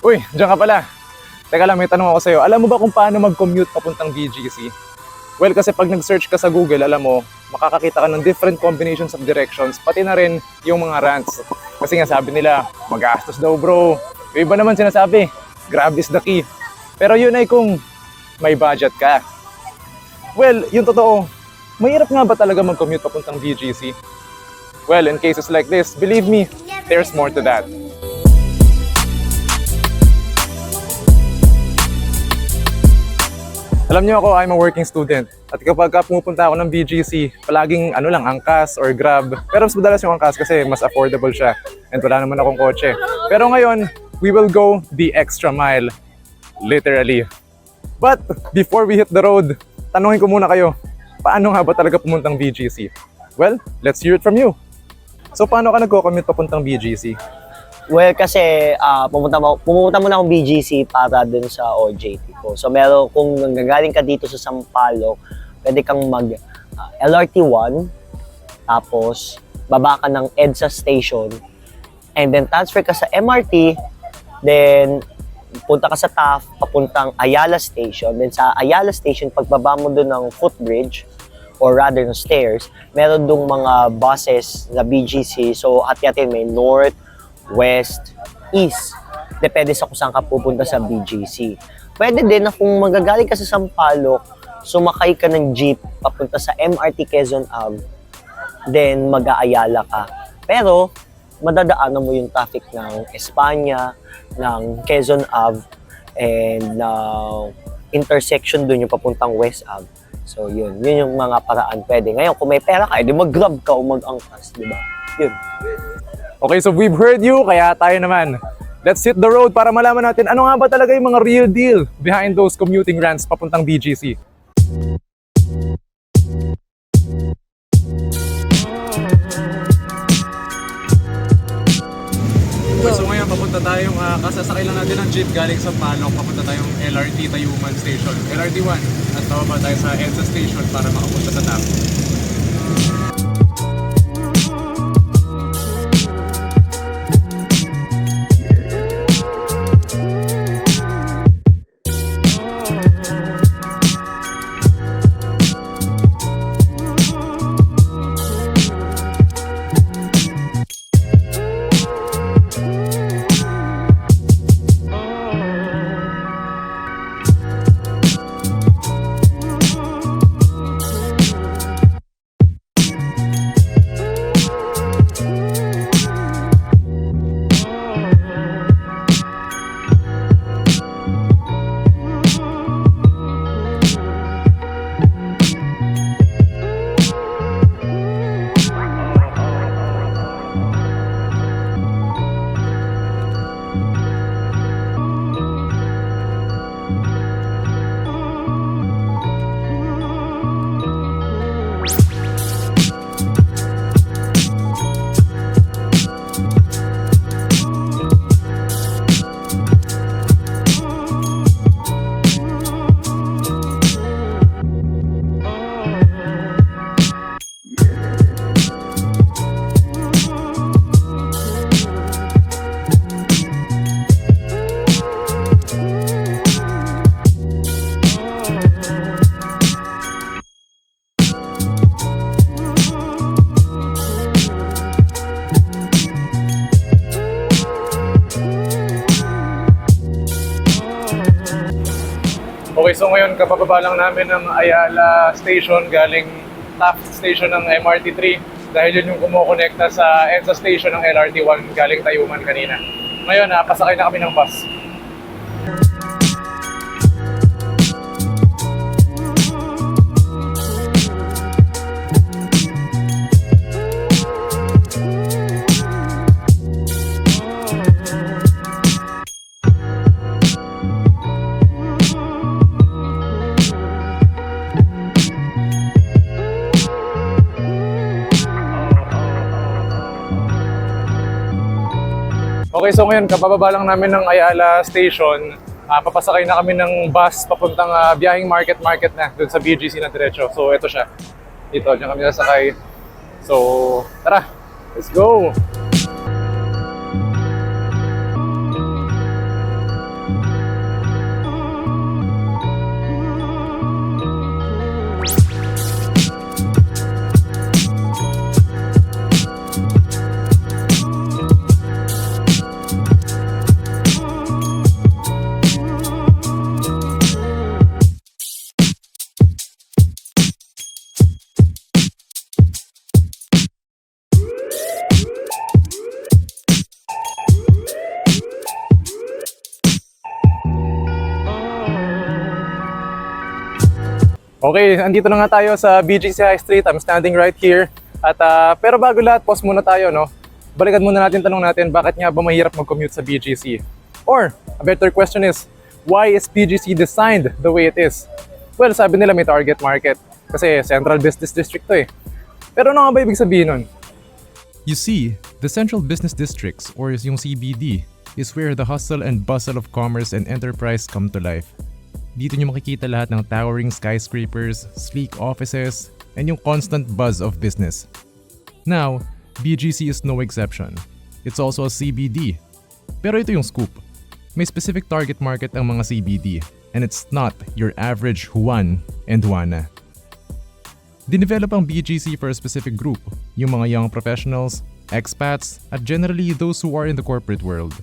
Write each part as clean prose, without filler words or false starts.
Uy, diyan ka pala. Teka lang, may tanong ako sa'yo. Alam mo ba kung paano mag-commute papuntang BGC? Well, kasi pag nag-search ka sa Google, alam mo, makakakita ka ng different combinations of directions, pati na rin yung mga rants. Kasi nga sabi nila, magastos daw bro. Yung iba naman sinasabi, grab is the key. Pero yun ay kung may budget ka. Well, yung totoo, mahirap nga ba talaga mag-commute papuntang BGC? Well, in cases like this, believe me, there's more to that. Alam niyo ako, I'm a working student. At kapag pumupunta ako ng BGC, palaging angkas or grab. Pero mas madalas yung angkas kasi mas affordable siya. And wala naman akong kotse. Pero ngayon, we will go the extra mile. Literally. But before we hit the road, tanungin ko muna kayo, paano nga ba talaga pumuntang BGC? Well, let's hear it from you. So paano ka nagko-commute papuntang BGC? Well, kasi pumunta muna akong BGC para dun sa OJT ko. So meron, kung nanggagaling ka dito sa Sampaloc, pwede kang mag LRT1, tapos baba ka ng EDSA station, and then transfer ka sa MRT, then punta ka sa TAF, papuntang Ayala station. Then sa Ayala station, pagbaba mo dun ng footbridge, or rather ng stairs, meron dong mga buses na BGC. So hati-hati, may north, west, east. Depende sa kung saan ka pupunta sa BGC. Pwede din na kung magagaling ka sa Sampaloc, sumakay ka ng jeep papunta sa MRT Quezon Ave, then mag-aayala ka. Pero, madadaanan mo yung traffic ng Espanya, ng Quezon Ave, and intersection dun yung papuntang West Ave. So yun yung mga paraan pwede. Ngayon, kung may pera ka, edi mag-grab ka o mag-angkas, di ba? Yun. Okay, so we've heard you, kaya tayo naman. Let's hit the road para malaman natin ano nga ba talaga yung mga real deal behind those commuting rants papuntang BGC. Okay, so ngayon papunta tayong kasasakay lang natin ng jeep galing sa Palok, papunta tayong LRT Tayuman Station, LRT1, at bababa tayo sa EDSA Station para makapunta sa TAP. Okay, so ngayon kapababa lang namin ng Ayala Station galing Taft Station ng MRT3 dahil yun yung kumukonekta sa EDSA Station ng LRT1 galing Tayuman kanina. Ngayon, pasakay na kami ng bus. Okay, so ngayon, kapababa lang namin ng Ayala Station, papasakay na kami ng bus papuntang biyaheng market na dun sa BGC na diretso. So, ito siya. Dito, dyan kami sasakay. So, tara! Let's go! Okay, andito na nga tayo sa BGC High Street. I'm standing right here. At pero bago lahat, pause muna tayo, no? Balikan muna natin, tanong natin, bakit nga ba mahirap mag-commute sa BGC? Or, a better question is, why is BGC designed the way it is? Well, sabi nila may target market. Kasi central business district to eh. Pero ano nga ba ibig sabihin nun? You see, the central business districts, or yung CBD, is where the hustle and bustle of commerce and enterprise come to life. Dito nyo makikita lahat ng towering skyscrapers, sleek offices, and yung constant buzz of business. Now, BGC is no exception. It's also a CBD. Pero ito yung scoop. May specific target market ang mga CBD, and it's not your average Juan and Juana. Dinevelop ang BGC for a specific group, yung mga young professionals, expats, at generally those who are in the corporate world.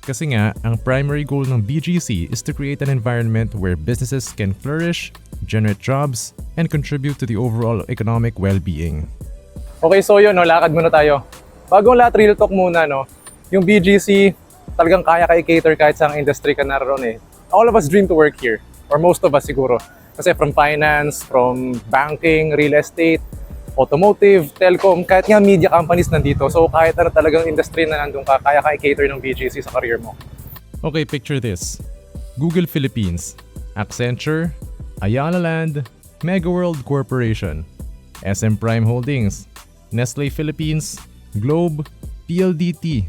Kasi nga, ang primary goal ng BGC is to create an environment where businesses can flourish, generate jobs, and contribute to the overall economic well-being. Okay, so yun, no, lakad muna tayo. Bagong lahat, real talk muna, no? Yung BGC, talagang kaya ka i-cater kahit sa industry ka naroon eh. All of us dream to work here, or most of us siguro. Kasi from finance, from banking, real estate, automotive, telecom, kahit nga media companies nandito. So kahit ano talagang industry na nandun ka, kaya ka i-cater ng BGC sa career mo. Okay, picture this. Google Philippines, Accenture, Ayanna Land, Megaworld Corporation, SM Prime Holdings, Nestle Philippines, Globe, PLDT,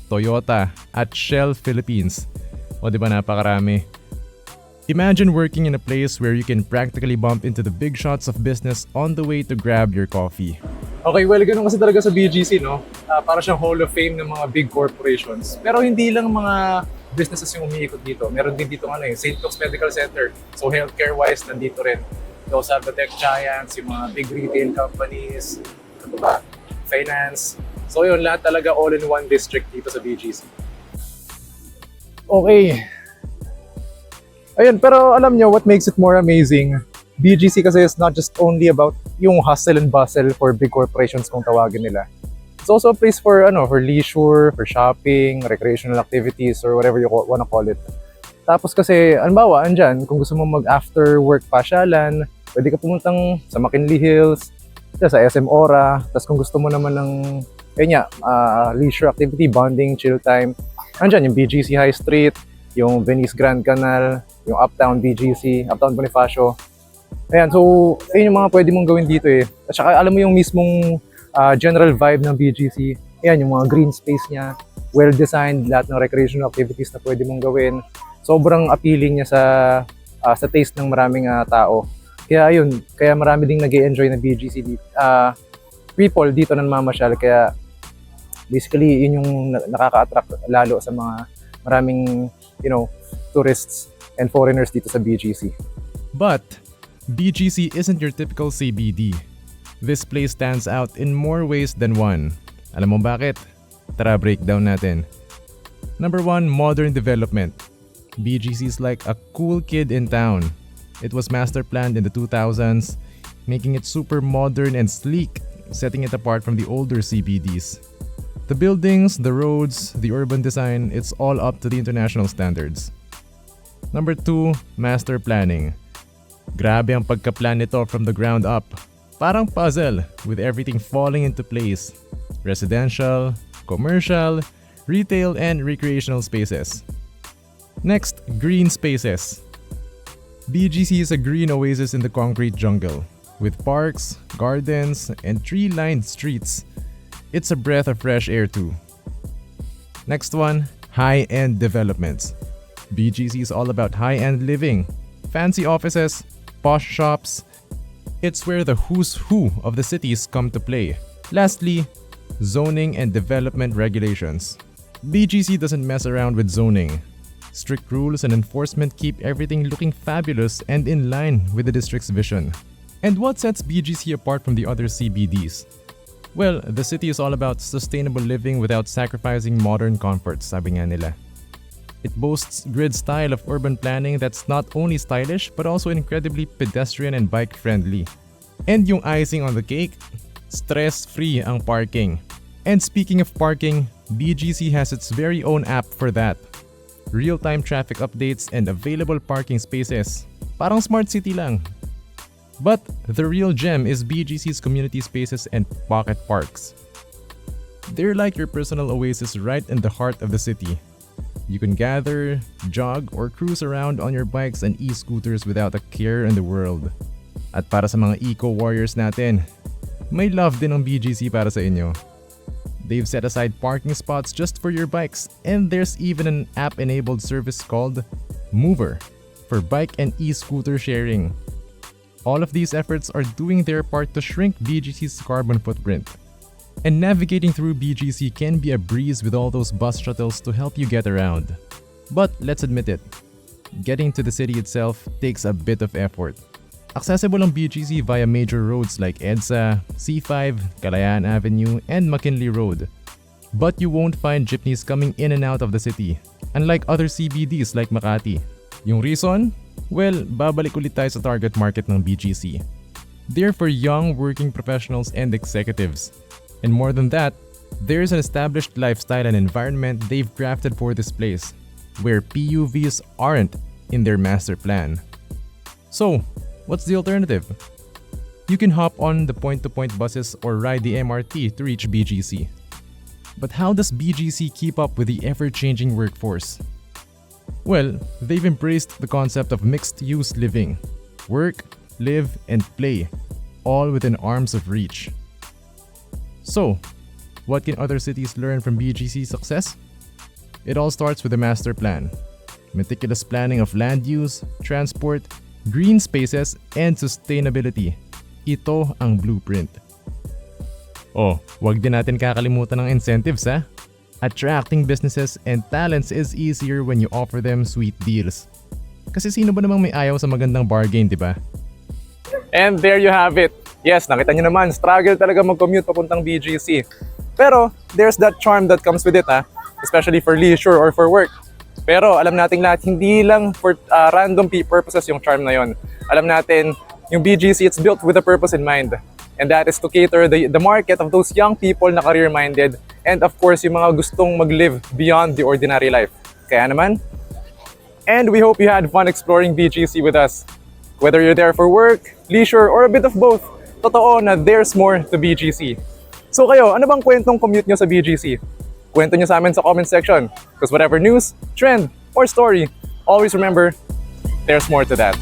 Toyota, at Shell Philippines. O diba napakarami? Imagine working in a place where you can practically bump into the big shots of business on the way to grab your coffee. Okay, well, ganun kasi talaga sa BGC, no? Para siyang Hall of Fame ng mga big corporations. Pero hindi lang mga businesses yung umiikot dito. Meron din dito St. Luke's Medical Center. So healthcare-wise, nandito rin. You also have the tech giants, yung mga big retail companies, finance. So yun, lahat talaga all in one district dito sa BGC. Okay. Ayun, pero alam nyo what makes it more amazing? BGC kasi is not just only about yung hustle and bustle for big corporations kung tawagin nila. It's also a place for for leisure, for shopping, recreational activities, or whatever you wanna call it. Tapos kasi, halimbawa, andyan, kung gusto mo mag-after work pasyalan, pwede ka pumuntang sa McKinley Hills, sa SM Mora, tapos kung gusto mo naman ng leisure activity, bonding, chill time, andyan yung BGC High Street, yung Venice Grand Canal, yung Uptown BGC, Uptown Bonifacio. Ayan, so ayun yung mga pwede mong gawin dito eh. At saka alam mo yung mismong general vibe ng BGC, ayan yung mga green space niya, well-designed, lahat ng recreational activities na pwede mong gawin. Sobrang appealing niya sa taste ng maraming tao. Kaya ayun, kaya marami ding nag-e-enjoy ng BGC dito. People dito na mamasyal, kaya basically yun yung nakaka-attract lalo sa mga maraming tourists and foreigners dito sa BGC. But, BGC isn't your typical CBD. This place stands out in more ways than one. Alam mo bakit? Tara, breakdown natin. Number 1, modern development. BGC is like a cool kid in town. It was master planned in the 2000s, making it super modern and sleek, setting it apart from the older CBDs. The buildings, the roads, the urban design, it's all up to the international standards. Number 2, master planning. Grabe ang pagka-plan nito from the ground up. Parang puzzle with everything falling into place. Residential, commercial, retail, and recreational spaces. Next, green spaces. BGC is a green oasis in the concrete jungle, with parks, gardens, and tree-lined streets. It's a breath of fresh air too. Next one, high-end developments. BGC is all about high-end living, fancy offices, posh shops. It's where the who's who of the cities come to play. Lastly, zoning and development regulations. BGC doesn't mess around with zoning. Strict rules and enforcement keep everything looking fabulous and in line with the district's vision. And what sets BGC apart from the other CBDs? Well, the city is all about sustainable living without sacrificing modern comforts, sabi nga nila. It boasts grid style of urban planning that's not only stylish but also incredibly pedestrian and bike-friendly. And yung icing on the cake, stress-free ang parking. And speaking of parking, BGC has its very own app for that. Real-time traffic updates and available parking spaces. Parang smart city lang. But the real gem is BGC's community spaces and pocket parks. They're like your personal oasis right in the heart of the city. You can gather, jog, or cruise around on your bikes and e-scooters without a care in the world. At para sa mga eco-warriors natin, may love din ang BGC para sa inyo. They've set aside parking spots just for your bikes, and there's even an app-enabled service called Mover for bike and e-scooter sharing. All of these efforts are doing their part to shrink BGC's carbon footprint. And navigating through BGC can be a breeze with all those bus shuttles to help you get around. But let's admit it, getting to the city itself takes a bit of effort. Accessible ang BGC via major roads like EDSA, C5, Kalayaan Avenue, and McKinley Road. But you won't find jeepneys coming in and out of the city, unlike other CBDs like Makati. Yung reason? Well, babalik ulit tayo sa target market ng BGC. They're for young working professionals and executives. And more than that, there's an established lifestyle and environment they've crafted for this place, where PUVs aren't in their master plan. So, what's the alternative? You can hop on the point-to-point buses or ride the MRT to reach BGC. But how does BGC keep up with the ever-changing workforce? Well, they've embraced the concept of mixed-use living. Work, live, and play, all within arm's of reach. So, what can other cities learn from BGC's success? It all starts with a master plan. Meticulous planning of land use, transport, green spaces, and sustainability. Ito ang blueprint. Oh, wag din natin kakalimutan ng incentives ha. Attracting businesses and talents is easier when you offer them sweet deals. Kasi sino ba namang may ayaw sa magandang bargain, di ba? And there you have it. Yes, nakita nyo naman, struggle talaga mag-commute papuntang BGC. Pero there's that charm that comes with it especially for leisure or for work. Pero alam nating lahat, hindi lang for random purposes yung charm na yon. Alam natin, yung BGC, it's built with a purpose in mind. And that is to cater the market of those young people na career-minded and of course yung mga gustong mag-live beyond the ordinary life. Kaya naman, and we hope you had fun exploring BGC with us. Whether you're there for work, leisure, or a bit of both, totoo na there's more to BGC. So kayo, ano bang kwentong commute nyo sa BGC? Kwento nyo sa amin sa comment section. Because whatever news, trend, or story, always remember, there's more to that.